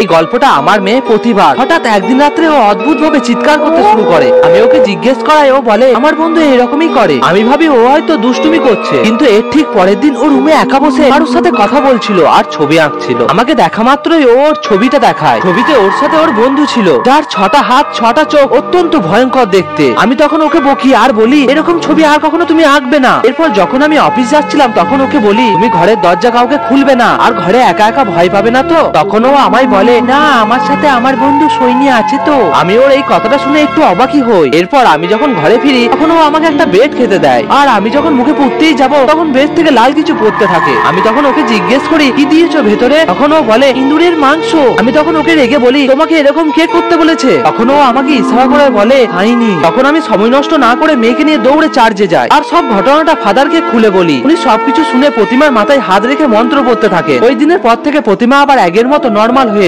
এই গল্পটা আমার মেয়ে প্রতিভা। হঠাৎ একদিন রাত্রে ও অদ্ভুত ভাবে চিৎকার করতে শুরু করে। আমি ওকে জিজ্ঞেস করাই ও বলে আমার বন্ধু এরকমই করে। আমি ভাবি ও হয়তো দুষ্টুমি করছে, কিন্তু এর ঠিক পরের দিন ও রুমে একা বসে কারোর সাথে কথা বলছিল আর ছবি আঁকছিল। আমাকে দেখা মাত্রই ওর ছবিটা দেখায়। ছবিতে ওর সাথে ওর বন্ধু ছিল, যার 6টা হাত 6টা চোখ, অত্যন্ত ভয়ঙ্কর দেখতে। আমি তখন ওকে বকি আর বলি এরকম ছবি আর কখনো তুমি আঁকবে না। এরপর যখন আমি অফিস যাচ্ছিলাম তখন ওকে বলি তুমি ঘরের দরজা কাউকে খুলবে না আর ঘরে একা একা ভয় পাবে না তো। তখন ও আমায় বলে না, আমার সাথে আমার বন্ধু সৈনী আছে তো। আমি ওর এই কথাটা শুনে একটু অবাকই হই। এরপর আমি যখন ঘরে ফিরি তখন ও আমাকে একটা বেড খেতে দেয়, আর আমি যখন মুখে পুড়তেই যাব তখন বেড থেকে লাল কিছু পড়তে থাকে। আমি তখন ওকে জিজ্ঞেস করি কি দিয়েছো ভেতরে? তখন ও বলে ইঁদুরের মাংস। আমি তখন ওকে রেগে বলি তোমাকে এরকম কে করতে বলেছে? তখন ও আমাকে ইশারা করে বলে খাইনি। তখন আমি সময় নষ্ট না করে মেয়েকে নিয়ে দৌড়ে চার্জে যাই আর সব ঘটনাটা ফাদারকে খুলে বলি। উনি সবকিছু শুনে প্রতিমার মাথায় হাত রেখে মন্ত্র পড়তে থাকে। ওই দিনের পর থেকে প্রতিমা আবার আগের মতো নর্মাল হয়ে